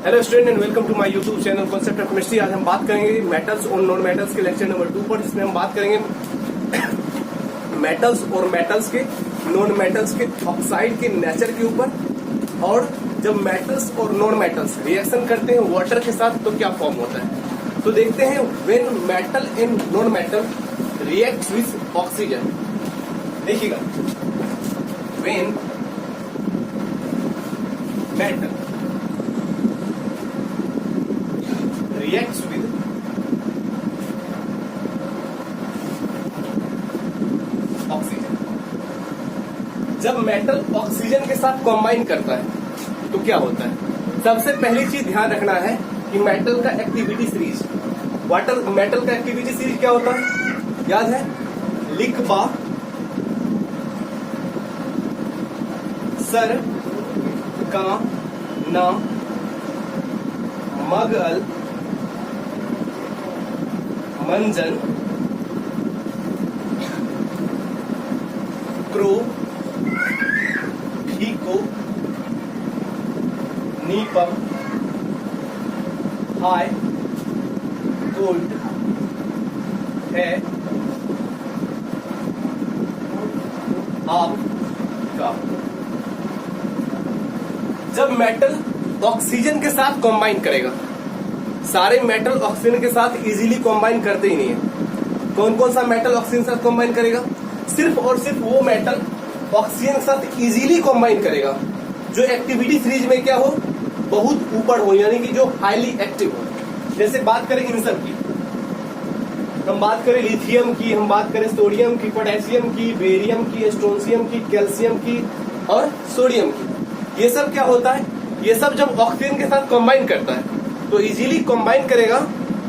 Hello student and welcome to my YouTube channel concept of chemistry. आज हम बात करेंगे मेटल्स और नॉन मेटल्स के लेक्चर नंबर 2 पर, जिसमें हम बात करेंगे मेटल्स और मेटल्स के नॉन मेटल्स के ऑक्साइड के नेचर के ऊपर, और जब मेटल्स और नॉन मेटल्स रिएक्शन करते हैं वाटर के साथ तो क्या फॉर्म होता है। तो देखते हैं when metal and non metal react with oxygen. देखिएगा, when metal reacts with oxygen. जब मेटल ऑक्सीजन के साथ कॉम्बाइन करता है तो क्या होता है। सबसे पहली चीज ध्यान रखना है कि मेटल का एक्टिविटी सीरीज, मेटल का एक्टिविटी सीरीज क्या होता है, याद है, लिखबा, सर का ना, मगल, मंजन, क्रो, फीको, नीपम, हाई, कोल्ड, है, आप का। जब मेटल ऑक्सीजन के साथ कंबाइन करेगा, सारे मेटल ऑक्सीजन के साथ इजीली कंबाइन करते ही नहीं है। कौन कौन सा मेटल ऑक्सीजन के साथ कंबाइन करेगा, सिर्फ और सिर्फ वो मेटल ऑक्सीजन के साथ इजीली कंबाइन करेगा जो एक्टिविटी सीरीज में क्या हो, बहुत ऊपर हो, यानी कि जो हाईली एक्टिव हो। जैसे बात करें इन सब की, हम बात करें लिथियम की, हम बात करें सोडियम की, पोटेशियम की, बेरियम की, स्ट्रोंशियम की, कैल्शियम की और सोडियम की। ये सब क्या होता है, ये सब जब ऑक्सीजन के साथ कंबाइन करता है तो इजीली कंबाइन करेगा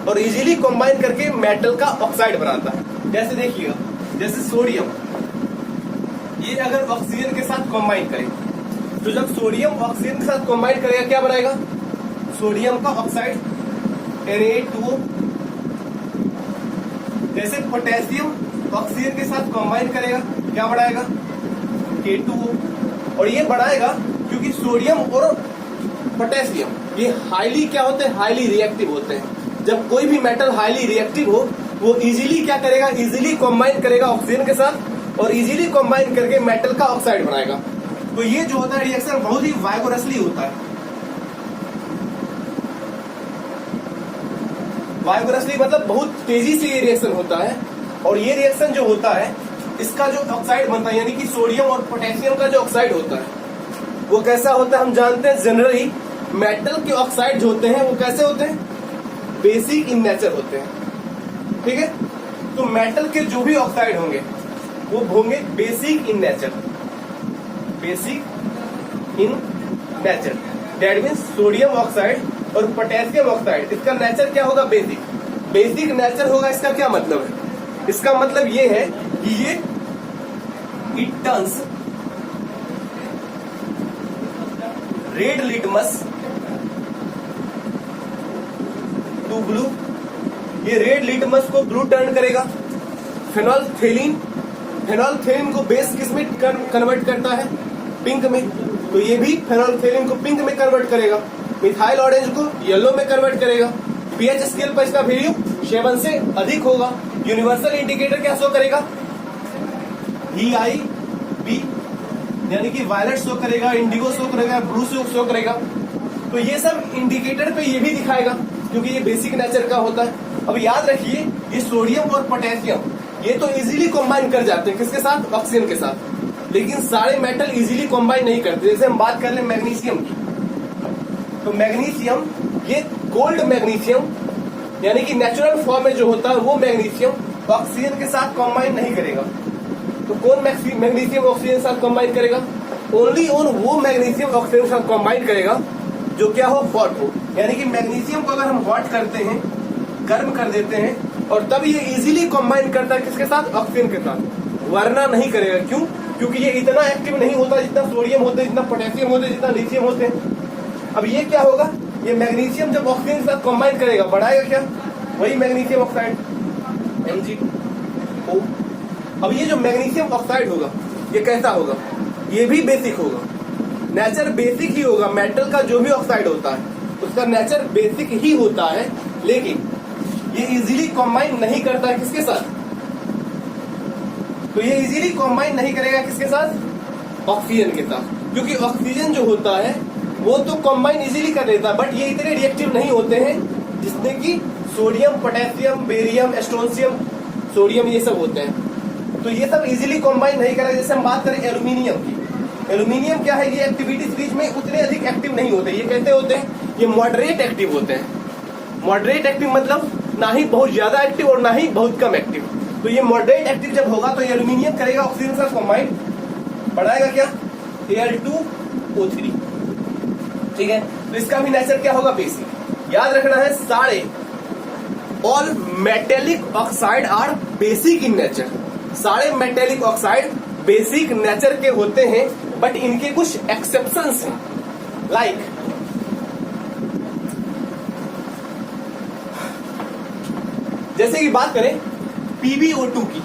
और इजीली कंबाइन करके मेटल का ऑक्साइड बनाता है। जैसे देखिएगा, जैसे सोडियम, ये अगर ऑक्सीजन के साथ कंबाइन करे तो जब सोडियम ऑक्सीजन के साथ कंबाइन करेगा क्या बनाएगा, सोडियम का ऑक्साइड Na2O। जैसे पोटेशियम ऑक्सीजन के साथ कंबाइन करेगा क्या बढ़ाएगा, K2O। और ये बढ़ाएगा क्योंकि सोडियम और पोटेशियम ये हाईली क्या होते हैं, हाईली रिएक्टिव होते हैं। जब कोई भी मेटल हाईली रिएक्टिव हो वो इजीली क्या करेगा, इजीली कंबाइन करेगा ऑक्सीजन के साथ और इजीली कंबाइन करके मेटल का ऑक्साइड बनाएगा। तो ये जो होता है रिएक्शन बहुत ही वाइगोरसली होता है। वाइगोरसली मतलब बहुत तेजी से ये रिएक्शन होता है। और ये रिएक्शन जो होता है, इसका जो ऑक्साइड बनता है, यानी कि सोडियम और पोटेशियम का जो ऑक्साइड होता है वो कैसा होता है, हम जानते हैं जनरली मेटल के ऑक्साइड जो होते हैं वो कैसे होते हैं, बेसिक इन नेचर होते हैं। ठीक है, तो मेटल के जो भी ऑक्साइड होंगे वो होंगे basic in nature, basic in nature. That means sodium oxide और पोटेशियम ऑक्साइड, इसका नेचर क्या होगा, बेसिक। बेसिक नेचर होगा, इसका क्या मतलब है, इसका मतलब ये है कि ये it turns red litmus to blue, ये रेड लिटमस को ब्लू टर्न करेगा। फेनोल्फथेलिन, फेनोल्फथेलिन को बेस किस में कन्वर्ट करता है, पिंक में, तो ये भी फेनोल्फथेलिन को पिंक में कन्वर्ट करेगा। मिथाइल ऑरेंज को येलो में कन्वर्ट करेगा। पीएच स्केल पर इसका वैल्यू 7 से अधिक होगा। यूनिवर्सल इंडिकेटर क्या शो करेगा, VIB, यानी कि वायलेट शो करेगा, इंडिगो शो करेगा, ब्लू शो करेगा। तो ये सब इंडिकेटर पे ये भी दिखाएगा क्योंकि ये बेसिक नेचर का होता है। अब याद रखिए, ये सोडियम और पोटेशियम ये तो इजीली कंबाइन कर जाते हैं, किसके साथ, ऑक्सीजन के साथ, लेकिन सारे मेटल इजीली कंबाइन नहीं करते। जैसे हम बात कर रहे हैं मैग्नीशियम की, तो मैग्नीशियम ये गोल्ड मैग्नीशियम यानी कि नेचुरल फॉर्म में जो होता है वो मैग्नीशियम ऑक्सीजन के साथ कंबाइन नहीं करेगा। तो कौन मैग्नीशियम ऑक्सीजन के साथ कंबाइन करेगा, ओनली ऑन वो मैग्नीशियम ऑक्सीजन के साथ कंबाइन करेगा जो क्या हो, हॉट हो। यानी कि मैग्नीशियम को अगर हम हॉट करते हैं, गर्म कर देते हैं, और तब ये इजीली कंबाइन करता है किसके साथ, ऑक्सीजन के साथ, वरना नहीं करेगा। क्यों, क्योंकि ये इतना एक्टिव नहीं होता जितना सोडियम होते हैं, जितना पोटेशियम होते हैं, जितना लिथियम होते हैं। अब ये क्या होगा, ये मैग्नीशियम जब ऑक्सीजन के साथ कंबाइन करेगा बढ़ाएगा क्या, वही मैग्नीशियम ऑक्साइड MgO। अब ये जो मैग्नीशियम ऑक्साइड होगा ये कैसा होगा, ये भी बेसिक होगा, नेचर बेसिक ही होगा। मेटल का जो भी ऑक्साइड होता है उसका नेचर बेसिक ही होता है, लेकिन ये इजीली कॉम्बाइन नहीं करता है किसके साथ? तो ये इजीली कॉम्बाइन नहीं करेगा किसके साथ? ऑक्सीजन के साथ, क्योंकि ऑक्सीजन जो होता है वो तो कॉम्बाइन इजीली कर लेता है, बट ये इतने रिएक्टिव नहीं होते हैं जिसने कि सोडियम, पोटेशियम, बेरियम, एस्ट्रोंशियम, सोडियम, ये सब होते हैं। तो ये सब इजीली कॉम्बाइन नहीं करेगा। जैसे हम बात करें एल्यूमिनियम की, एल्यूमिनियम क्या है, ये एक्टिविटीज बीच में उतने अधिक एक्टिव नहीं होते। ये कैसे होते हैं? ये मॉडरेट एक्टिव होते हैं। मॉडरेट एक्टिव मतलब ना ही बहुत ज्यादा एक्टिव और ना ही बहुत कम एक्टिव। तो ये मॉडरेट एक्टिव जब होगा तो एल्यूमिनियम करेगा ऑक्सीजन के साथ कॉम्बाइन, बढ़ाएगा क्या? Al2O3, ठीक है। तो इसका भी नेचर क्या होगा? बेसिक। याद रखना है, सारे all metallic oxide are basic in nature. सारे मेटेलिक ऑक्साइड बेसिक नेचर के होते हैं, बट इनके कुछ एक्सेप्शंस हैं। लाइक जैसे कि बात करें PbO2 की,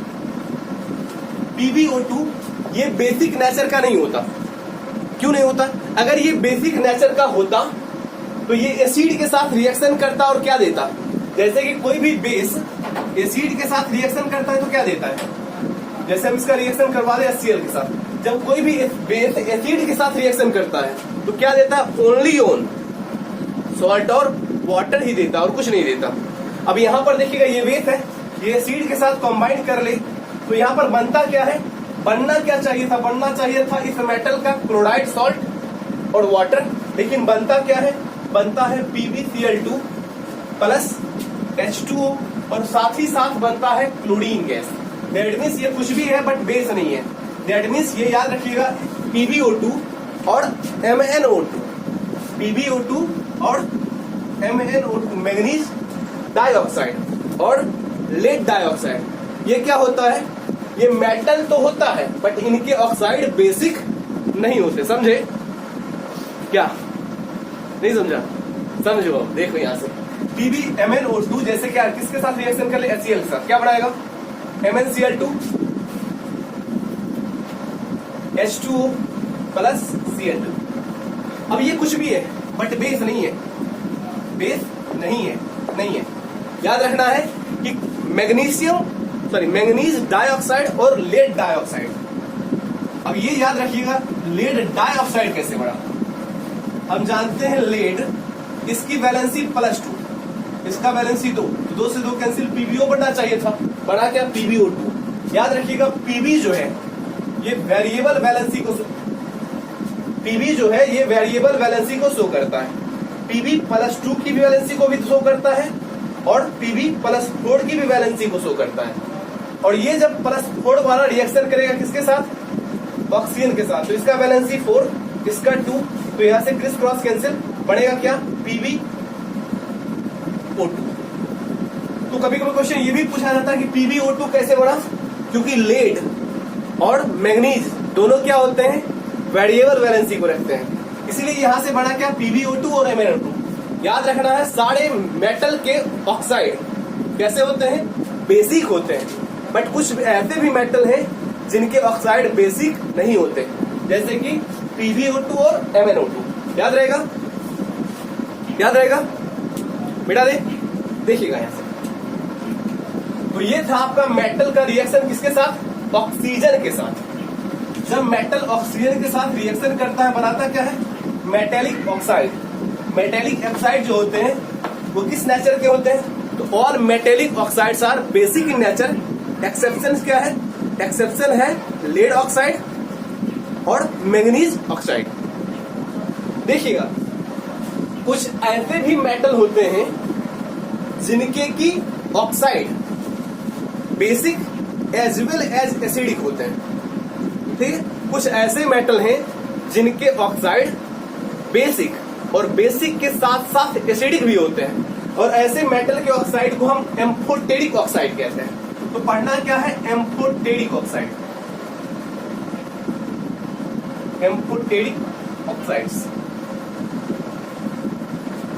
PbO2 ये बेसिक नेचर का नहीं होता। क्यों नहीं होता? अगर ये बेसिक नेचर का होता तो ये एसिड के साथ रिएक्शन करता और क्या देता? जैसे कि कोई भी बेस एसिड के साथ रिएक्शन करता है तो क्या देता है? जैसे हम इसका रिएक्शन करवा दें HCl के साथ, जब कोई भी बेस एसिड के साथ रिएक्शन करता है तो क्या देता है? ओनली ऑन सॉल्ट और वाटर ही देता और कुछ नहीं देता। अब यहाँ पर देखिएगा, ये बेस है, ये एसिड के साथ कंबाइन कर ले तो यहाँ पर बनता क्या है? बनना क्या चाहिए था? बनना चाहिए था इस मेटल का क्लोराइड, सॉल्ट और वाटर, लेकिन बनता क्या है? बनता है PbCl2 प्लस H2O और साथ ही साथ बनता है क्लोरीन गैस। दैट मीन्स ये कुछ भी है बट बेस नहीं है। दैट मीन्स ये याद रखिएगा, PbO2 और MnO2, PbO2 और MnO2, मैग्नीज डाइऑक्साइड और लेड डाइऑक्साइड, ये क्या होता है? ये मेटल तो होता है बट इनके ऑक्साइड बेसिक नहीं होते। समझे क्या? नहीं समझा? समझो, देखो यहां से PbMnO2 जैसे क्या, किसके साथ रिएक्शन कर ले? HCl के साथ, क्या बनाएगा? MnCl2 H2O plus Cl2। अब ये कुछ भी है बट बेस नहीं है, बेस नहीं है, नहीं है। याद रखना है कि मैग्नीज डाइऑक्साइड और लेड डाइऑक्साइड। अब ये याद रखिएगा, लेड डाइऑक्साइड कैसे बना? हम जानते हैं लेड, इसकी वैलेंसी +2, इसका वैलेंसी 2, तो 2 से 2 कैंसिल, PbO बनना चाहिए था, बना क्या? PbO2। याद रखिएगा, Pb जो है ये वेरिएबल वैलेंसी को, Pb जो है ये वेरिएबल वैलेंसी को शो करता है। Pb +2 की भी वैलेंसी को भी शो करता है और Pb +4 की भी वैलेंसी को शो करता है। और ये जब +4 वाला रिएक्शन करेगा किसके साथ? ऑक्सीजन के साथ, तो इसका वैलेंसी 4, इसका 2, तो यहां से क्रिस क्रॉस कैंसिल, बढ़ेगा क्या? PbO2। तो कभी कभी क्वेश्चन ये भी पूछा जाता है कि PbO2 कैसे बना? क्योंकि लेड और मैग्नीज दोनों क्या होते हैं? वेरिएबल वैलेंसी को रखते हैं, इसीलिए यहां से बना क्या? PbO2 और MnO2। याद रखना है, सारे मेटल के ऑक्साइड कैसे होते हैं? बेसिक होते हैं, बट कुछ ऐसे भी मेटल हैं जिनके ऑक्साइड बेसिक नहीं होते, जैसे कि PbO2 और MnO2। याद रहेगा? याद रहेगा बेटा? देखिएगा यहां से। तो ये था आपका मेटल का रिएक्शन किसके साथ? ऑक्सीजन के साथ। जब मेटल ऑक्सीजन के साथ रिएक्शन करता है, बनाता क्या है? Metallic oxide. मेटेलिक ऑक्साइड जो होते हैं वो किस नेचर के होते हैं? तो all metallic oxides are basic in nature. Exception क्या है? एक्सेप्शन है लेड ऑक्साइड और मैंगनीज ऑक्साइड। देखिएगा, कुछ ऐसे भी मेटल होते हैं जिनके की oxide basic as well as acidic होते हैं। ठीक है, कुछ ऐसे मेटल हैं जिनके ऑक्साइड बेसिक और बेसिक के साथ साथ एसिडिक भी होते हैं, और ऐसे मेटल के ऑक्साइड को हम एम्फोटेरिक ऑक्साइड कहते हैं। तो पढ़ना क्या है? Amphoteric oxide. Amphoteric oxides.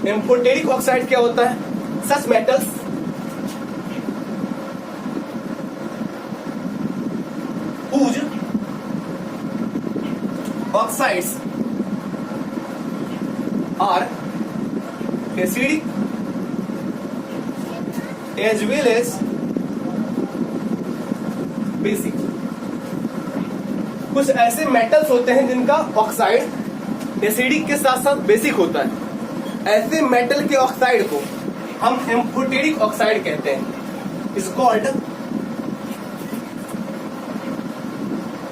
Amphoteric oxide क्या होता है? Such metals whose oxides are acidic as well as basic. कुछ ऐसे मेटल्स होते हैं जिनका ऑक्साइड एसिडिक के साथ साथ बेसिक होता है। ऐसे मेटल के ऑक्साइड को हम एम्फोटेरिक ऑक्साइड कहते हैं। Is called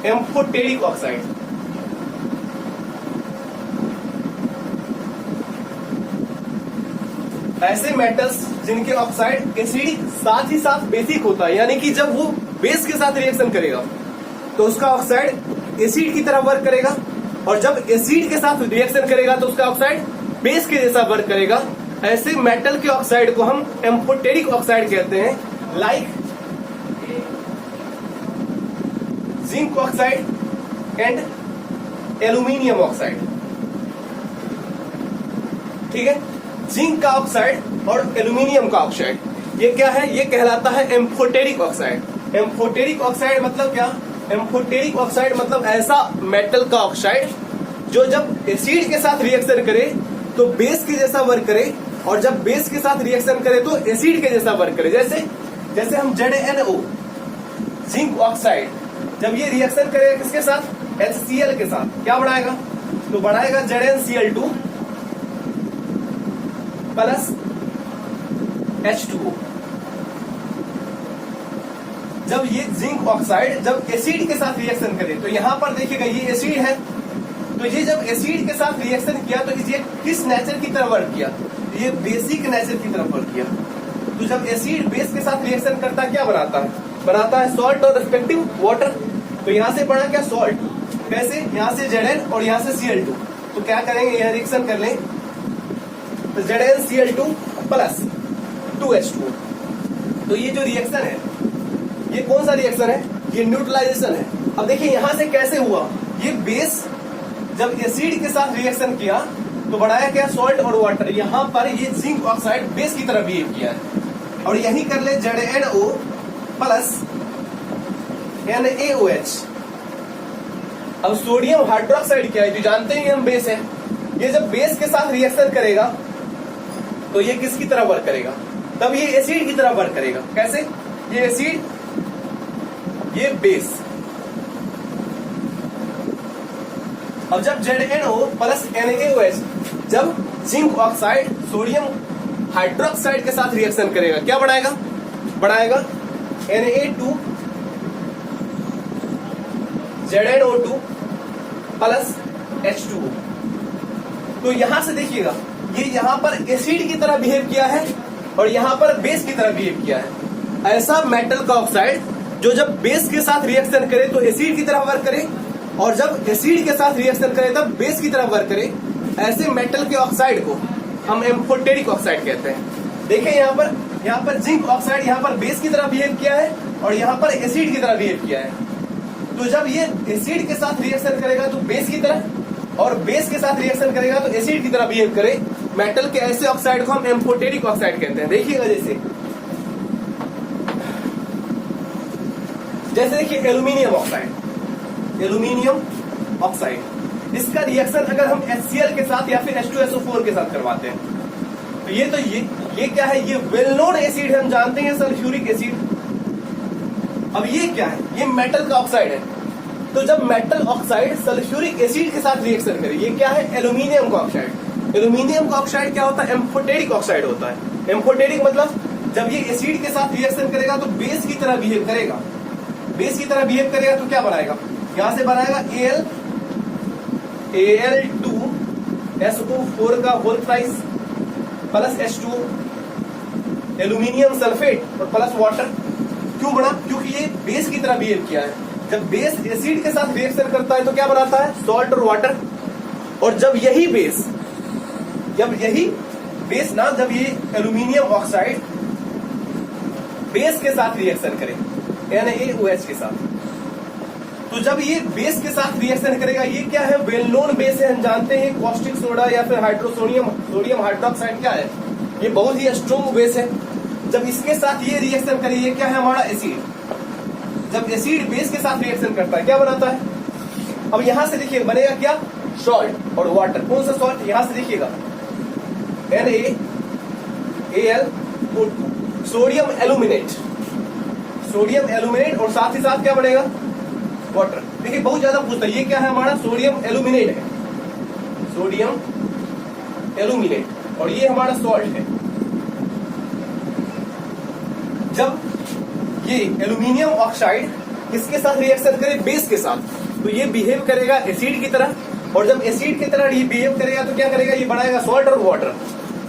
amphoteric oxide. ऐसे मेटल्स जिनके ऑक्साइड एसिडिक साथ ही साथ बेसिक होता है, यानी कि जब वो बेस के साथ रिएक्शन करेगा तो उसका ऑक्साइड एसिड की तरह वर्क करेगा, और जब एसिड के साथ रिएक्शन करेगा तो उसका ऑक्साइड बेस के जैसा वर्क करेगा। ऐसे मेटल के ऑक्साइड को हम एम्फोटेरिक ऑक्साइड कहते हैं, like zinc oxide and aluminium oxide. ठीक है, जिंक का ऑक्साइड और एल्यूमिनियम का ऑक्साइड ये क्या है, ये कहलाता है एम्फोटेरिक ऑक्साइड। एम्फोटेरिक ऑक्साइड मतलब क्या, एम्फोटेरिक ऑक्साइड मतलब ऐसा मेटल का ऑक्साइड जो जब एसिड के साथ रिएक्शन करे तो बेस के जैसा वर्क करे, और जब बेस के साथ रिएक्शन करे तो एसिड के जैसा वर्क करे। जैसे हम ZnO जिंक ऑक्साइड जब ये रिएक्शन करेगा किसके साथ, HCl के साथ, क्या बनाएगा, तो बनाएगा ZnCl2 प्लस H2O। जब ये जिंक ऑक्साइड जब एसिड के साथ रिएक्शन करे तो यहां पर देखिएगा ये एसिड है, तो ये जब एसिड के साथ रिएक्शन किया तो ये किस नेचर की तरह वर्क किया, ये बेसिक नेचर की तरफ वर्क किया। तो जब एसिड बेस के साथ रिएक्शन करता है क्या बनाता है सॉल्ट और रिस्पेक्टिव वाटर। तो यहां से बना क्या, सॉल्ट। कैसे, यहां से Zn और यहां से Cl2, तो क्या करेंगे, यह रिएक्शन कर लें तो ZnCl2 प्लस 2H2। तो ये जो रिएक्शन है ये कौन सा रिएक्शन है, ये न्यूट्रलाइजेशन है। अब देखिए यहां से कैसे हुआ, ये बेस जब एसिड के साथ रिएक्शन किया तो बनाया क्या, सॉल्ट और वाटर। यहां पर ये जिंक ऑक्साइड बेस की तरह बिहेव किया है, और यही कर ले ZnO प्लस NaOH। अब सोडियम हाइड्रोक्साइड क्या है, जो जानते हैं हम बेस है, ये जब बेस के साथ रिएक्शन करेगा तो ये किसकी तरह वर्क करेगा, तब ये एसिड की तरह वर्क करेगा। कैसे, ये एसिड ये बेस। अब जब ZnO प्लस NaOH जब जिंक ऑक्साइड सोडियम हाइड्रोक्साइड के साथ रिएक्शन करेगा क्या बनाएगा Na2 ZnO2 प्लस H2O। तो यहां से देखिएगा ये यहां पर एसिड की तरह बिहेव किया है और यहां पर बेस की तरह बिहेव किया है। ऐसा मेटल का ऑक्साइड जो जब बेस के साथ रिएक्शन करे तो एसिड की तरह वर्क करे, और जब एसिड के साथ रिएक्शन करे तब बेस की तरह वर्क करे। ऐसे मेटल के ऑक्साइड को हम एम्फोटेरिक ऑक्साइड कहते हैं। देखिए यहाँ पर जिंक ऑक्साइड यहाँ पर बेस की तरह बिहेव किया है और यहाँ पर एसिड की तरह बिहेव किया है। तो जब ये एसिड के साथ रिएक्शन करेगा तो बेस की तरह, और बेस के साथ रिएक्शन करेगा तो एसिड की तरह बिहेव करे। मेटल के ऐसे ऑक्साइड को हम एम्फोटेरिक ऑक्साइड कहते हैं। देखिएगा जैसे देखिए एल्यूमिनियम ऑक्साइड, इसका रिएक्शन अगर हम HCl के साथ या फिर H2SO4 के साथ करवाते हैं तो ये क्या है, ये वेल नोन एसिड है, हम जानते हैं सल्फ्यूरिक एसिड। अब ये क्या है, ये मेटल का ऑक्साइड है। तो जब मेटल ऑक्साइड सल्फ्यूरिक एसिड के साथ रिएक्शन करे, ये क्या है, एल्यूमिनियम का ऑक्साइड। एल्यूमिनियम का ऑक्साइड क्या होता है, एम्फोटेरिक ऑक्साइड होता है। एम्फोटेरिक मतलब जब ये एसिड के साथ रिएक्शन करेगा तो बेस की तरह बिहेव करेगा। बेस की तरह बिहेव करेगा तो क्या बनाएगा, यहां से बनाएगा Al2SO4 का whole price plus H2O, aluminium sulphate और प्लस वाटर। क्यों बना, क्योंकि ये बेस की तरह बिहेव किया है। जब बेस एसिड के साथ रिएक्शन करता है तो क्या बनाता है, सॉल्ट और वाटर। और जब यही बेस जब ये एल्यूमिनियम ऑक्साइड बेस के साथ रिएक्शन करे NaOH के साथ, तो जब ये बेस के साथ रिएक्शन करेगा, ये क्या है, वेल नोन बेस है, हम जानते हैं कॉस्टिक सोडा या फिर सोडियम हाइड्रोक्साइड क्या है, ये बहुत ही स्ट्रॉन्ग बेस है। जब इसके साथ ये रिएक्शन करे, ये क्या है हमारा एसिड। जब एसिड बेस के साथ रिएक्शन करता है क्या बनाता है, अब यहां से देखिए बनेगा क्या, सॉल्ट और वाटर। कौन सा सॉल्ट, यहां से देखिएगा AlO2 sodium aluminate, sodium aluminate, और साथ ही साथ क्या बनेगा, वाटर। देखिए बहुत ज्यादा पूछता है, ये क्या है हमारा, सोडियम एल्यूमिनेट है, सोडियम एल्यूमिनेट, और ये हमारा सॉल्ट है। जब ये एल्यूमिनियम ऑक्साइड किसके साथ रिएक्शन करे, बेस के साथ, तो ये बिहेव करेगा एसिड की तरह, और जब एसिड की तरह ये बिहेव करेगा तो क्या करेगा, ये बनाएगा सॉल्ट और वाटर।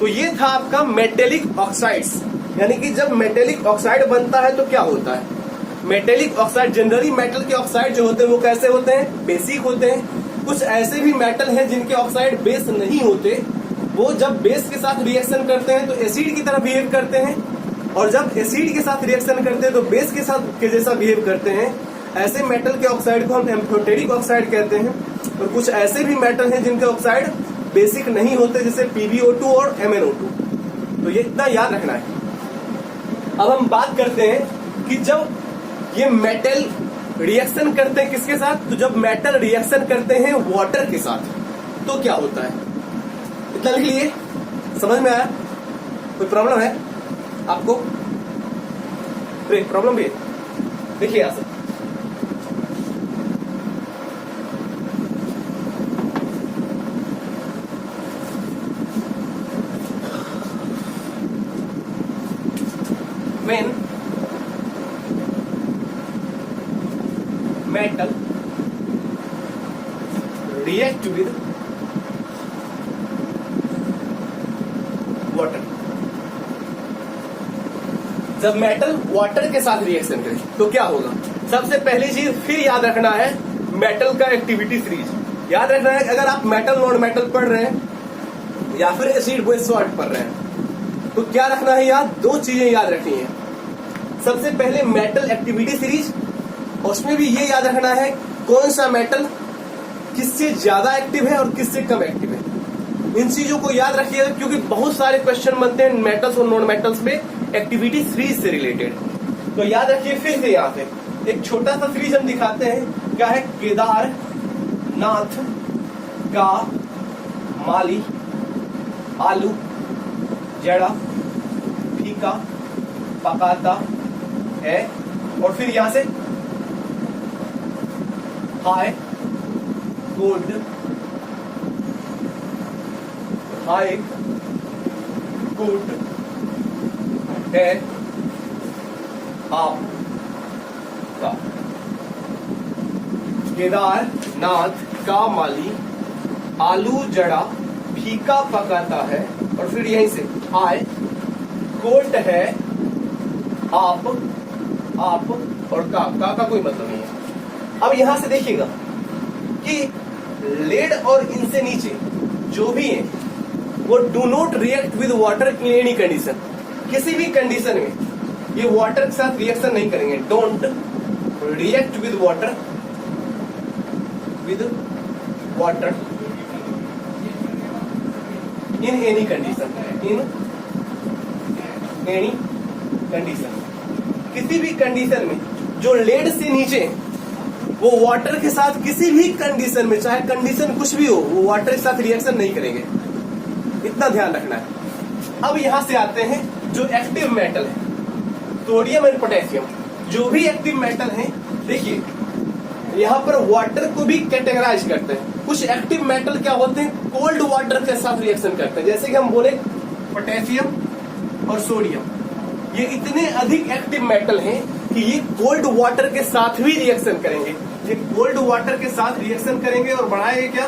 तो ये था आपका मेटेलिक ऑक्साइड्स, यानी कि जब मेटेलिक ऑक्साइड बनता है तो क्या होता है, मेटेलिक ऑक्साइड, जनरली मेटल के ऑक्साइड जो होते हैं वो कैसे होते हैं, बेसिक होते हैं। कुछ ऐसे भी मेटल हैं जिनके ऑक्साइड बेस नहीं होते, वो जब बेस के साथ रिएक्शन करते हैं तो एसिड की तरह बिहेव करते हैं, और जब एसिड के साथ रिएक्शन करते हैं तो बेस के साथ के जैसा बिहेव करते हैं। ऐसे मेटल के ऑक्साइड को हम एम्फोटेरिक ऑक्साइड कहते हैं। और कुछ ऐसे भी मेटल हैं जिनके ऑक्साइड बेसिक नहीं होते, जैसे PbO2 और MnO2। तो ये इतना याद रखना है। अब हम बात करते हैं कि जब ये मेटल रिएक्शन करते हैं किसके साथ, तो जब मेटल रिएक्शन करते हैं वाटर के साथ तो क्या होता है, इतना लिख लिए, समझ में आया? कोई प्रॉब्लम है आपको? प्रॉब्लम भी है, देखिए यहां से, when metal react with water, जब मेटल वाटर के साथ रिएक्शन करे तो क्या होगा। सबसे पहली चीज फिर याद रखना है, मेटल का एक्टिविटी सीरीज याद रखना है। अगर आप मेटल नॉन मेटल पढ़ रहे हैं या फिर एसिड बेस सॉल्ट पढ़ रहे हैं तो क्या रखना है याद, दो चीजें याद रखनी है। सबसे पहले मेटल एक्टिविटी सीरीज, उसमें भी ये याद रखना है कौन सा मेटल किससे ज्यादा एक्टिव है और किससे कम एक्टिव है। इन चीजों को याद रखिएगा क्योंकि बहुत सारे क्वेश्चन बनते हैं मेटल्स और नॉन मेटल्स में एक्टिविटी सीरीज से रिलेटेड। तो याद रखिए फिर से यहाँ पे एक छोटा सा सीरीज हम दिखाते हैं, क्या है, केदारनाथ का माली, आलू जड़ा फीका पकाता है, और फिर यहां से हाई कोल्ड, हाई कोल्ड है आप का। केदारनाथ का माली आलू जड़ा फीका पकाता है, और फिर यहीं से हाय कोल्ड है आप और का कोई मतलब नहीं है। अब यहां से देखिएगा कि लेड और इनसे नीचे जो भी है वो do not react with water in any condition, किसी भी कंडीशन में ये वाटर के साथ रिएक्शन नहीं करेंगे। Don't react with water in any condition, किसी भी कंडीशन में जो लेड से नीचे वो वाटर के साथ किसी भी कंडीशन में, चाहे कंडीशन कुछ भी हो, वो वाटर के साथ रिएक्शन नहीं करेंगे, इतना ध्यान रखना है। अब यहां से आते हैं जो एक्टिव मेटल है, सोडियम एंड पोटेशियम, जो भी एक्टिव मेटल है, देखिए यहाँ पर वाटर को भी कैटेगराइज करते हैं। कुछ एक्टिव मेटल क्या होते हैं, कोल्ड वाटर के साथ रिएक्शन करते हैं, जैसे कि हम बोले पोटेशियम और सोडियम, ये इतने अधिक एक्टिव मेटल हैं कि ये कोल्ड वाटर के साथ भी रिएक्शन करेंगे। ये कोल्ड वाटर के साथ रिएक्शन करेंगे और बढ़ाएंगे क्या,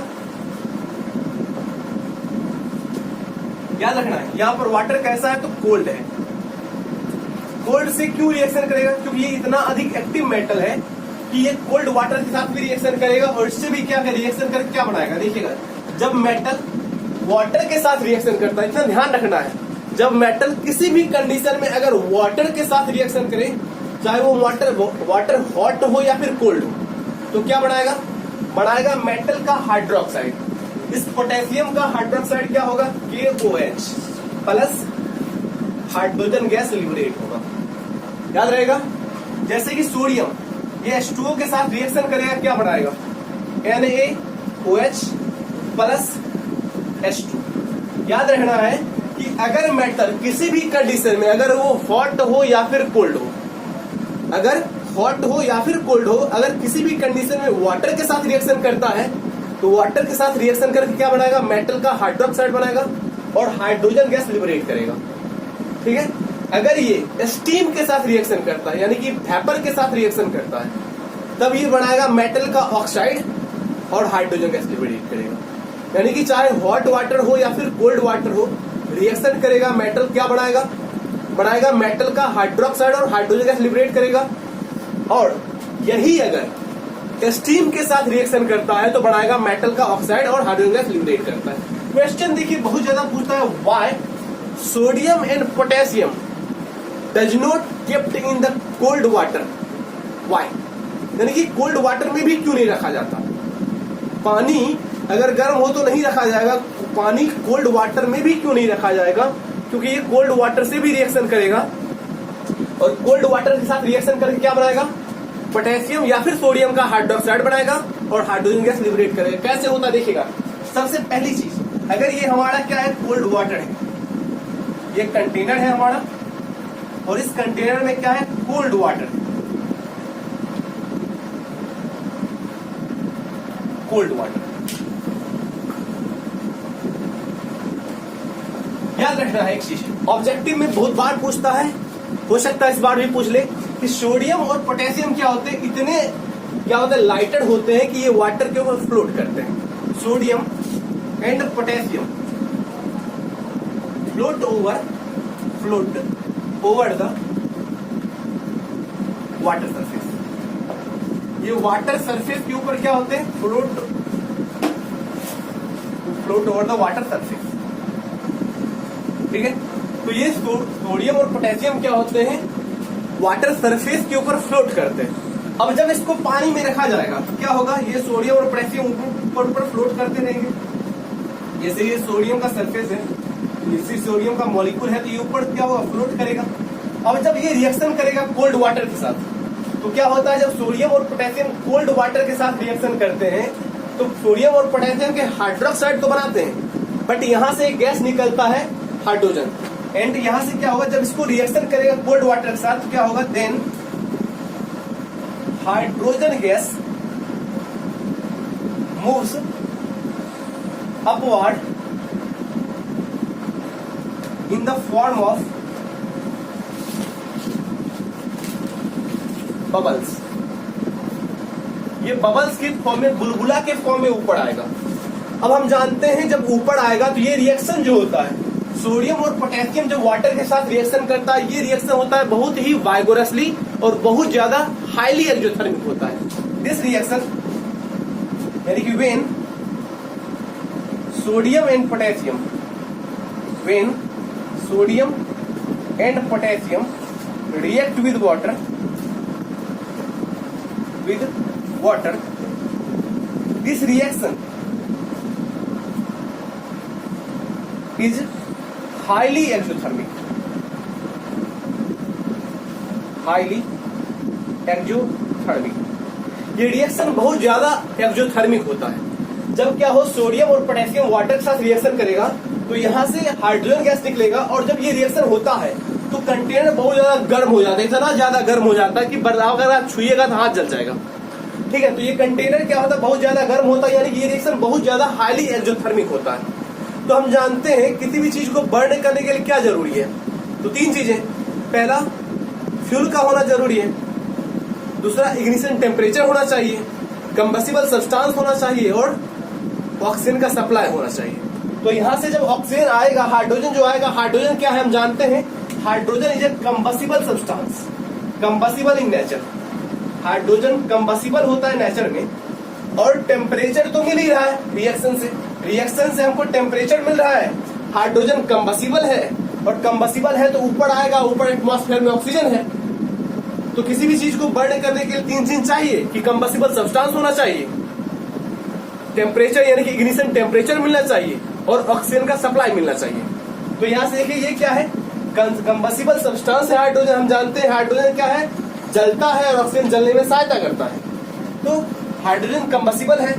याद रखना है यहाँ पर वाटर कैसा है तो कोल्ड है। कोल्ड से क्यों रिएक्शन करेगा, क्योंकि ये इतना अधिक एक्टिव मेटल है कि ये कोल्ड वाटर के साथ भी रिएक्शन करेगा, और इससे भी क्या रिएक्शन करके क्या बनाएगा। देखिएगा जब मेटल वाटर के साथ रिएक्शन करता है, इतना ध्यान रखना है, जब मेटल किसी भी कंडीशन में अगर वाटर के साथ रिएक्शन करे, चाहे वो वाटर हॉट हो या फिर कोल्ड हो, तो क्या बनाएगा मेटल का हाइड्रोक्साइड। इस पोटेशियम का हाइड्रोक्साइड क्या होगा, KOH plus hydrogen gas liberate होगा, याद रहेगा। जैसे कि सोडियम ये H2O के साथ रिएक्शन करेगा, क्या बनाएगा, NaOH प्लस H2। याद रखना है कि अगर मेटल किसी भी कंडीशन में, अगर वो हॉट हो या फिर कोल्ड हो, अगर हॉट हो या फिर कोल्ड हो, अगर किसी भी कंडीशन में वाटर के साथ रिएक्शन करता है तो वाटर के साथ रिएक्शन करके क्या बनाएगा, मेटल का हाइड्रोक्साइड बनाएगा और हाइड्रोजन गैस लिबरेट करेगा। ठीक है। अगर ये स्टीम के साथ रिएक्शन करता है यानी कि वेपर के साथ रिएक्शन करता है तब ये बनाएगा मेटल का ऑक्साइड और हाइड्रोजन गैस लिबरेट करेगा। यानी कि चाहे हॉट वाटर हो या फिर कोल्ड वाटर हो, रिएक्शन करेगा, मेटल क्या बनाएगा मेटल का हाइड्रोक्साइड और हाइड्रोजन गैस लिबरेट करेगा। और यही अगर स्टीम के साथ रिएक्शन करता है तो बनाएगा मेटल का ऑक्साइड और हाइड्रोजन गैस लिबरेट करता है। क्वेश्चन देखिए बहुत ज्यादा पूछता है, why sodium and potassium does not kept in the cold water, why, यानी कि कोल्ड वाटर में भी क्यों नहीं रखा जाता। पानी अगर गर्म हो तो नहीं रखा जाएगा, पानी कोल्ड वाटर में भी क्यों नहीं रखा जाएगा, क्योंकि ये कोल्ड वाटर से भी रिएक्शन करेगा और कोल्ड वाटर के साथ रिएक्शन करके क्या बनाएगा, पोटेशियम या फिर सोडियम का हाइड्रोक्साइड बनाएगा और हाइड्रोजन गैस लिबरेट करेगा। कैसे होता देखिएगा। सबसे पहली चीज, अगर ये हमारा क्या है, कोल्ड वाटर है, ये कंटेनर है हमारा और इस कंटेनर में क्या है, कोल्ड वाटर, कोल्ड वाटर। याद रखना है एक चीज, ऑब्जेक्टिव में बहुत बार पूछता है, हो सकता है इस बार भी पूछ ले कि सोडियम और पोटेशियम क्या होते हैं, इतने क्या होते हैं, लाइटर होते हैं कि ये वाटर के ऊपर फ्लोट करते हैं। Sodium and potassium float over the water surface. ये वाटर सरफेस के ऊपर क्या होते हैं, float over the water surface. ठीक है। तो ये सोडियम और पोटेशियम क्या होते हैं, वाटर सरफेस के ऊपर फ्लोट करते हैं। अब जब इसको पानी में रखा जाएगा तो क्या होगा, ये सोडियम और पोटेशियम ऊपर फ्लोट करते रहेंगे। जैसे ये सोडियम का सरफेस है, इसी सोडियम का मॉलिक्यूल है तो ये ऊपर क्या होगा, फ्लोट करेगा। अब जब ये रिएक्शन करेगा कोल्ड वाटर के साथ तो क्या होता है, जब सोडियम और पोटेशियम कोल्ड वाटर के साथ रिएक्शन करते हैं तो सोडियम और पोटेशियम के हाइड्रोक्साइड तो बनाते हैं, बट यहां से एक गैस निकलता है हाइड्रोजन, एंड यहां से क्या होगा, जब इसको रिएक्शन करेगा कोल्ड वाटर के साथ तो क्या होगा, then hydrogen gas moves upward in the form of bubbles. ये बबल्स के फॉर्म में, बुलबुला के फॉर्म में ऊपर आएगा। अब हम जानते हैं जब ऊपर आएगा तो ये रिएक्शन जो होता है, सोडियम और पोटेशियम जो वाटर के साथ रिएक्शन करता है, ये रिएक्शन होता है बहुत ही वाइगोरसली और बहुत ज्यादा हाईली एक्सोथर्मिक होता है। दिस रिएक्शन यानी कि when sodium and potassium, when sodium and potassium react with water, this reaction is highly exothermic, ये रिएक्शन बहुत ज्यादा एक्सोथर्मिक होता है। जब क्या हो, सोडियम और पोटेशियम वाटर के साथ रिएक्शन करेगा तो यहाँ से हाइड्रोजन गैस निकलेगा और जब ये रिएक्शन होता है तो कंटेनर बहुत ज्यादा गर्म हो जाता है, इतना ज्यादा गर्म हो जाता है कि अगर आप छुइएगा तो हाथ जल जाएगा। ठीक है। तो ये कंटेनर क्या होता है, बहुत ज्यादा गर्म होता है, यानी कि ये रिएक्शन बहुत ज्यादा हाईली एक्सोथर्मिक होता है। तो हम जानते हैं किसी भी चीज को बर्न करने के लिए क्या जरूरी है, तो तीन चीजें, पहला फ्यूल का होना जरूरी है, दूसरा इग्निशन टेम्परेचर होना चाहिए, कंबसिबल सब्सटेंस होना चाहिए और ऑक्सीजन का सप्लाई होना चाहिए। तो यहाँ से जब ऑक्सीजन आएगा, हाइड्रोजन जो आएगा, हाइड्रोजन क्या है हम जानते हैं, hydrogen is a combustible substance, combustible in nature. Hydrogen combustible होता है नेचर में, और टेम्परेचर तो मिल ही रहा है रिएक्शन से हमको टेम्परेचर मिल रहा है। हाइड्रोजन कंबसिबल है और कंबसिबल है तो ऊपर आएगा, ऊपर एटमॉस्फेयर में ऑक्सीजन है। तो किसी भी चीज को बर्न करने के लिए तीन चीज चाहिए कि कंबसिबल सब्सटेंस होना चाहिए, टेम्परेचर यानी कि इग्निशन टेम्परेचर मिलना चाहिए और ऑक्सीजन का सप्लाई मिलना चाहिए। तो यहाँ से देखिए ये क्या है, कंबसिबल सब्सटेंस है हाइड्रोजन। हम जानते हैं हाइड्रोजन क्या है, जलता है और ऑक्सीजन जलने में सहायता करता है। तो हाइड्रोजन कंबसिबल है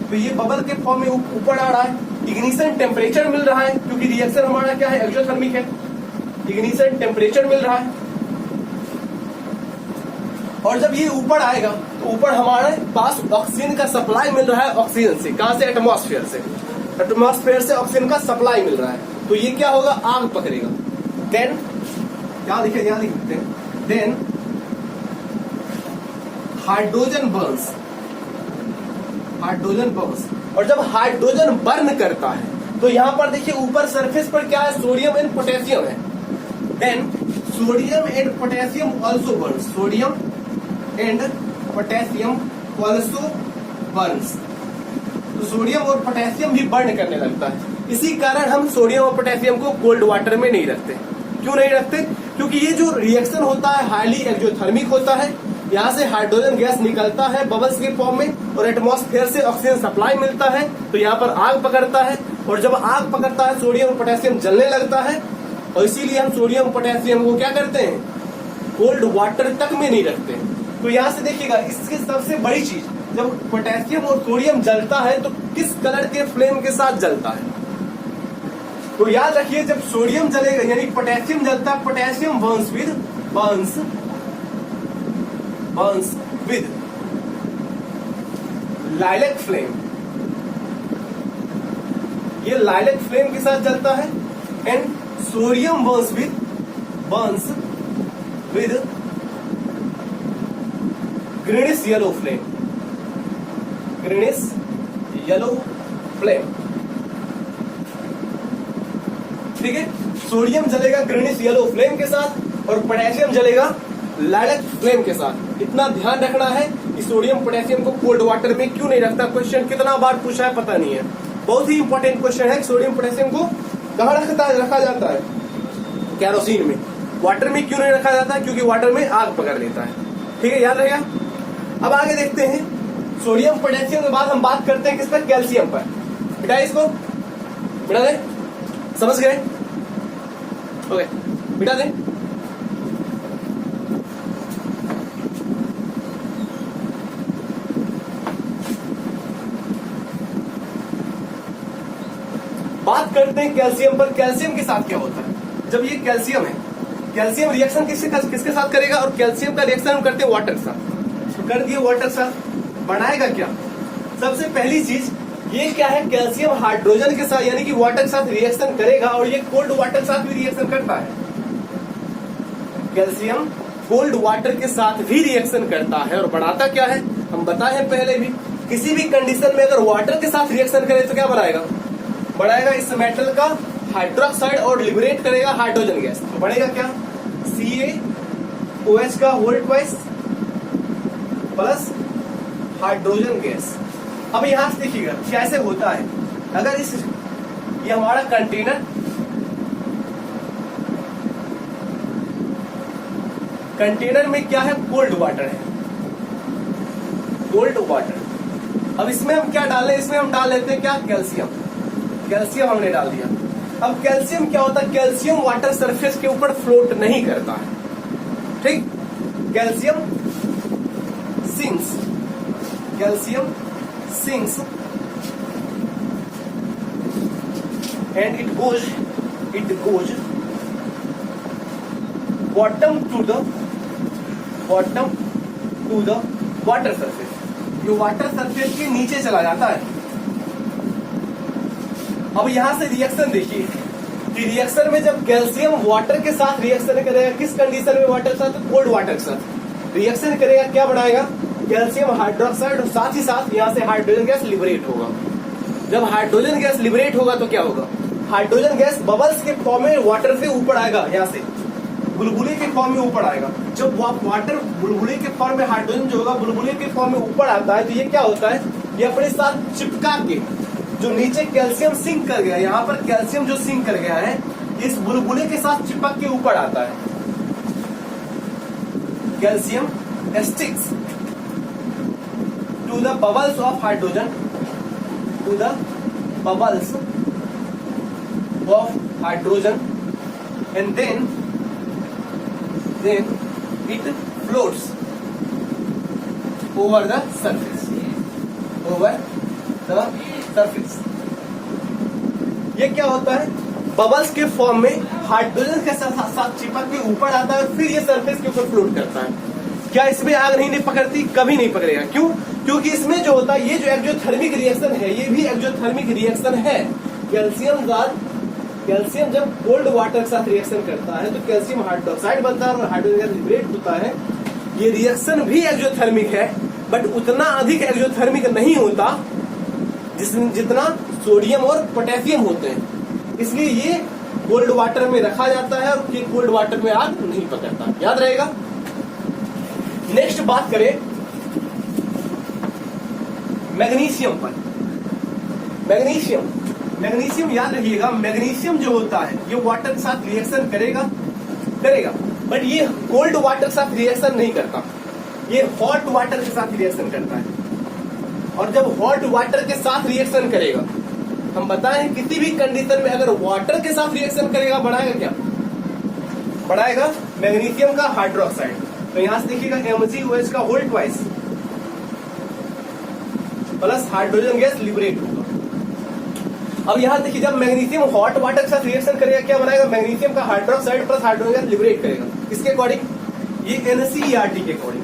तो ये बबल के फॉर्म में ऊपर आ रहा है, इग्निशन टेम्परेचर मिल रहा है, क्योंकि रिएक्शन हमारा क्या है, एक्सोथर्मिक है, इग्निशन टेम्परेचर मिल रहा है। और जब ये ऊपर आएगा तो ऊपर हमारे पास ऑक्सीजन का सप्लाई मिल रहा है, ऑक्सीजन से, कहां से, एटमॉस्फेयर से, एटमॉस्फेयर से ऑक्सीजन का सप्लाई मिल रहा है, तो ये क्या होगा, आग पकड़ेगा। देन क्या लिखे, यहां लिख सकते हैं, then hydrogen burns, hydrogen burns. और जब हाइड्रोजन बर्न करता है तो यहां पर देखिए ऊपर सरफेस पर क्या है, सोडियम एंड पोटेशियम है। Then sodium and potassium also burns, sodium and potassium also burns. तो सोडियम और पोटेशियम भी बर्न करने लगता है। इसी कारण हम सोडियम और पोटेशियम को कोल्ड वाटर में नहीं रखते। क्यों नहीं रखते, क्योंकि ये जो रिएक्शन होता है हाईली एक्सोथर्मिक होता है, यहाँ से हाइड्रोजन गैस निकलता है बबल्स के फॉर्म में और एटमॉस्फेयर से ऑक्सीजन सप्लाई मिलता है, तो यहाँ पर आग पकड़ता है। और जब आग पकड़ता है सोडियम और पोटेशियम जलने लगता है, और इसीलिए हम सोडियम पोटेशियम को क्या करते हैं, कोल्ड वाटर तक में नहीं रखते। तो यहाँ से देखिएगा, इसकी सबसे बड़ी चीज, जब पोटेशियम और सोडियम जलता है तो किस कलर के फ्लेम के साथ जलता है, तो याद रखिए जब सोडियम जलेगा यानी पोटेशियम जलता है, potassium Burns with lilac flame, ये लाइलैक फ्लेम के साथ जलता है। And sodium Burns with greenish yellow flame, greenish yellow flame. ठीक है, सोडियम जलेगा ग्रीनिश येलो फ्लेम के साथ और पोटेशियम जलेगा लाइलैक फ्लेम के साथ। इतना ध्यान रखना है कि सोडियम पोटेशियम को कोल्ड वाटर में क्यों नहीं रखता। क्वेश्चन कितना बार पूछा है पता नहीं है, बहुत ही इंपॉर्टेंट क्वेश्चन है। सोडियम पोटेशियम को कहाँ रखा जाता है, कैरोसिन में। वाटर में क्यों नहीं रखा जाता, क्योंकि वाटर में आग पकड़ लेता है। ठीक है, याद रहेगा। अब आगे देखते हैं, सोडियम पोटेशियम के बाद हम बात करते हैं किस पर, कैल्शियम पर। बेटा इसको बिठा दे, समझ गए, ओके बिठा दे। बात करते हैं कैल्शियम पर। कैल्शियम के साथ क्या होता है, जब ये कैल्शियम है, कैल्शियम रिएक्शन किसके साथ करेगा, और कैल्शियम का रिएक्शन हम करते हैं वाटर के साथ। तो कर दिए वाटर के साथ, बनाएगा क्या, सबसे पहली चीज ये क्या है, कैल्शियम हाइड्रोजन के साथ यानी कि वाटर के साथ रिएक्शन करेगा, और ये कोल्ड वाटर के साथ भी रिएक्शन करता है। कैल्शियम कोल्ड वाटर के साथ भी रिएक्शन करता है और बनाता क्या है, हम बताए हैं पहले भी, किसी भी कंडीशन में अगर वाटर के साथ रिएक्शन करे तो क्या बनाएगा, बढ़ाएगा इस मेटल का हाइड्रोक्साइड और लिबरेट करेगा हाइड्रोजन गैस। तो बढ़ेगा क्या, CaOH का whole twice plus hydrogen gas. अब यहां से देखिएगा कैसे होता है, अगर ये हमारा कंटेनर में क्या है, कोल्ड वाटर है, कोल्ड वाटर। अब इसमें हम क्या डालें, इसमें हम डाल लेते हैं क्या, कैल्शियम हमने डाल दिया। अब कैल्शियम क्या होता है, कैल्शियम वाटर सरफेस के ऊपर फ्लोट नहीं करता है। ठीक, calcium sinks and it goes bottom to the water surface, ये वाटर सरफेस के नीचे चला जाता है। अब यहां से रिएक्शन देखिए कि रिएक्शन में जब कैल्शियम वाटर के साथ रिएक्शन करेगा, किस कंडीशन में, वाटर के साथ, कोल्ड वाटर के साथ रिएक्शन करेगा, क्या बनाएगा, कैल्शियम हाइड्रोक्साइड, और साथ ही साथ यहाँ से हाइड्रोजन गैस लिबरेट होगा। जब हाइड्रोजन गैस लिबरेट होगा तो क्या होगा, हाइड्रोजन गैस बबल्स के फॉर्म में वाटर से ऊपर आएगा, यहाँ से बुलबुले के फॉर्म में ऊपर आएगा। जब वाटर बुलबुले के फॉर्म में, हाइड्रोजन जो होगा बुलबुले के फॉर्म में ऊपर आता है, तो ये क्या होता है, ये अपने साथ चिपका के, जो नीचे कैल्शियम सिंक कर गया, यहाँ पर कैल्शियम जो सिंक कर गया है, इस बुलबुले के साथ चिपक के ऊपर आता है। Calcium sticks to the bubbles of hydrogen, and then it floats over the surface, ये क्या होता है, बबल्स के फॉर्म में हाइड्रोजन के साथ चिपक के ऊपर आता है, फिर ये सरफेस के ऊपर फ्लोट करता है। क्या इसमें आग नहीं पकड़ती? कभी नहीं पकड़ेगा। क्यों? क्योंकि इसमें जो होता है, ये जो एक्सोथर्मिक रिएक्शन है, ये भी एक्सोथर्मिक रिएक्शन है। कैल्शियम जब कोल्ड वाटर के साथ रिएक्शन करता है तो कैल्शियम हाइड्रोक्साइड बनता है और हाइड्रोजन गैस लिबरेट होता है। ये रिएक्शन भी एक्सोथर्मिक है, बट उतना अधिक एक्सोथर्मिक नहीं होता जितना सोडियम और पोटेशियम होते हैं। इसलिए ये कोल्ड वाटर में रखा जाता है और ये कोल्ड वाटर में आग नहीं पकड़ता। याद रहेगा। नेक्स्ट बात करें मैग्नीशियम पर। मैग्नीशियम याद रखिएगा, मैग्नीशियम जो होता है ये वाटर के साथ रिएक्शन करेगा, बट ये कोल्ड वाटर के साथ रिएक्शन नहीं करता, ये हॉट वाटर के साथ रिएक्शन करता है। और जब हॉट वाटर के साथ रिएक्शन करेगा, हम बताएं किसी भी कंडीशन में अगर वाटर के साथ रिएक्शन करेगा, बढ़ाएगा क्या? बढ़ाएगा मैग्नीशियम का हाइड्रोक्साइड। तो यहां से देखिएगा MgOH का whole twice plus hydrogen gas liberate होगा। अब यहां देखिए, जब मैग्नीशियम हॉट वाटर के साथ रिएक्शन करेगा, क्या बनाएगा? मैग्नीशियम का hydroxide plus hydrogen gas liberate करेगा। इसके अकॉर्डिंग ये NCERT के अकॉर्डिंग,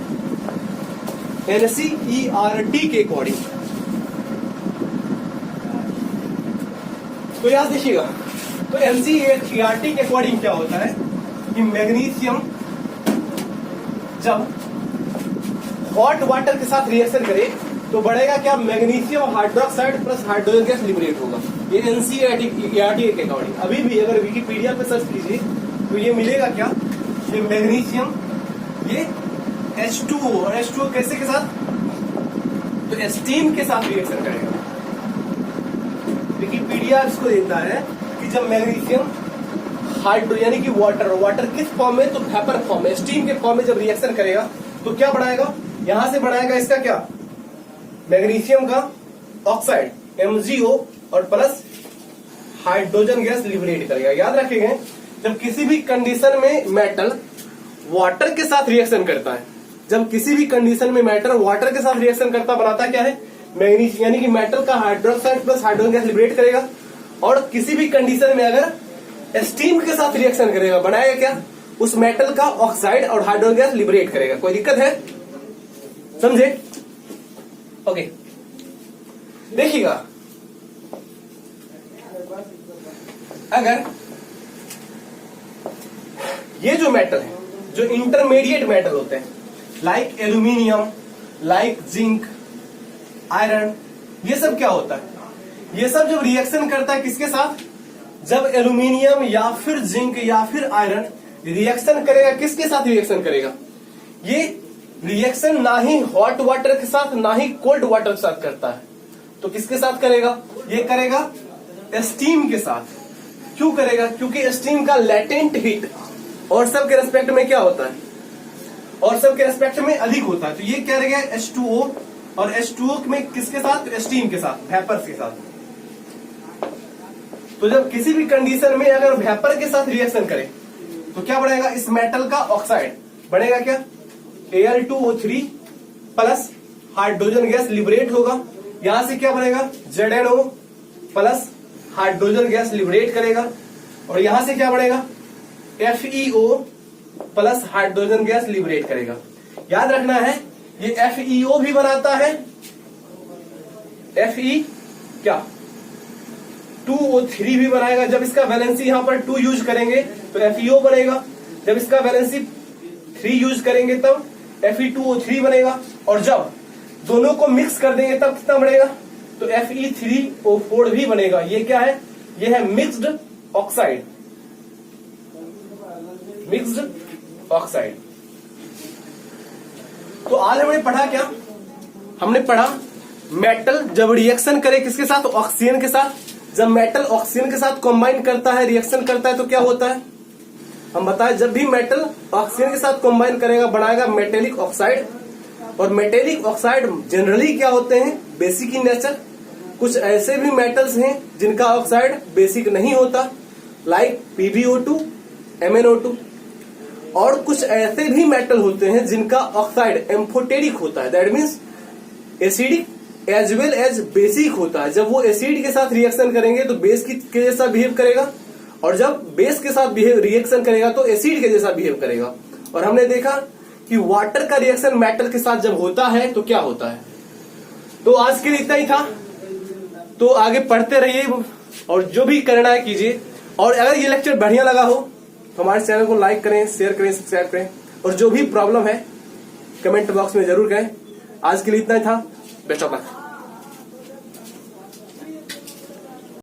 NCERT के अकॉर्डिंग। तो यहां देखिएगा, तो NCERT के अकॉर्डिंग क्या होता है कि मैग्नीशियम जब हॉट वाटर के साथ रिएक्शन करे तो बढ़ेगा क्या? Magnesium hydroxide plus hydrogen gas liberate होगा। ये NCERT के अकॉर्डिंग। अभी भी अगर विकिपीडिया पे सर्च कीजिए तो ये मिलेगा क्या? ये मैग्नीशियम, ये H2O, और H2O कैसे के साथ? तो स्टीम के साथ रिएक्शन करेगा। विकिपीडिया इसको देता है कि जब मैग्नीशियम हाइड्रो यानी कि वाटर किस फॉर्म में? तो वेपर फॉर्म में, स्टीम के फॉर्म में जब रिएक्शन करेगा तो क्या बढ़ाएगा? यहां से बढ़ाएगा इसका क्या? मैग्नीशियम का ऑक्साइड MgO और प्लस हाइड्रोजन गैस लिबरेट करेगा। याद रखेंगे, जब किसी भी कंडीशन में मेटल वाटर के साथ रिएक्शन करता है, जब किसी भी कंडीशन में मेटल वाटर के साथ रिएक्शन करता, बनाता क्या है? मैग्नीशियम यानी कि मेटल का hydroxide plus hydrogen gas liberate करेगा। और किसी भी कंडीशन में अगर स्टीम के साथ रिएक्शन करेगा, बनाएगा क्या? उस मेटल का ऑक्साइड और हाइड्रोजन गैस लिबरेट करेगा। कोई दिक्कत है? समझे? ओके, देखिएगा, अगर ये जो मेटल है, जो इंटरमीडिएट मेटल होते हैं, like aluminium, like zinc, iron, ये सब क्या होता है? ये सब जब रिएक्शन करता है किसके साथ? जब एल्यूमिनियम या फिर जिंक या फिर आयरन रिएक्शन करेगा, किसके साथ रिएक्शन करेगा? ये रिएक्शन ना ही हॉट वाटर के साथ ना ही कोल्ड वाटर के साथ करता है, तो किसके साथ करेगा? ये करेगा स्टीम के साथ। क्यों करेगा? क्योंकि स्टीम का लेटेंट हीट और सब के रेस्पेक्ट में क्या होता है? और सब के रेस्पेक्ट में अधिक होता है। तो ये क्या रहेगा? H2O, और H2O में किसके साथ? स्टीम के साथ, वेपर्स के साथ। तो जब किसी भी कंडीशन में अगर वेपर के साथ रिएक्शन करे तो क्या बढ़ेगा? इस मेटल का ऑक्साइड बढ़ेगा क्या? Al2O3 plus hydrogen gas liberate होगा। यहां से क्या बनेगा? ZnO plus hydrogen gas liberate करेगा। और यहां से क्या बढ़ेगा? FeO plus hydrogen gas liberate करेगा। याद रखना है, ये FeO भी बनाता है, Fe क्या 2O3 भी बनाएगा। जब इसका वैलेंसी यहां पर 2 यूज करेंगे तो FeO बनेगा, जब इसका वैलेंसी 3 यूज करेंगे तब Fe2O3 बनेगा। और जब दोनों को मिक्स कर देंगे तब कितना बनेगा? तो Fe3O4 भी बनेगा। ये क्या है? ये है मिक्स्ड ऑक्साइड, मिक्स्ड ऑक्साइड। तो आज हमने पढ़ा क्या? हमने पढ़ा मेटल जब रिएक्शन करे किसके साथ? ऑक्सीजन के साथ। जब मेटल ऑक्सीजन के साथ कंबाइन करता है, रिएक्शन करता है, तो क्या होता है? हम बताएं, जब भी मेटल ऑक्सीजन के साथ कंबाइन करेगा बनाएगा मेटेलिक ऑक्साइड। और मेटेलिक ऑक्साइड जनरली क्या होते हैं? Basic in nature. कुछ ऐसे भी मेटल्स हैं जिनका ऑक्साइड बेसिक नहीं होता, लाइक PbO2, MnO2। और कुछ ऐसे भी मेटल होते हैं जिनका ऑक्साइड एम्फोटेरिक होता है, that means acidic as well as basic होता है। जब वो एसिड के साथ रिएक्शन करेंगे तो बेस के जैसा बिहेव करेगा, और जब बेस के साथ रिएक्शन करेगा तो एसिड के जैसा बिहेव करेगा। और हमने देखा कि वाटर का रिएक्शन मेटल के साथ जब होता है तो क्या होता है। तो आज के लिए इतना ही था, तो आगे पढ़ते रहिए और जो भी करना है कीजिए। और अगर ये लेक्चर बढ़िया लगा हो तो हमारे चैनल को लाइक करें, शेयर करें, सब्सक्राइब करें, और जो भी प्रॉब्लम है कमेंट बॉक्स में जरूर करें। आज के लिए इतना ही था। Best of luck.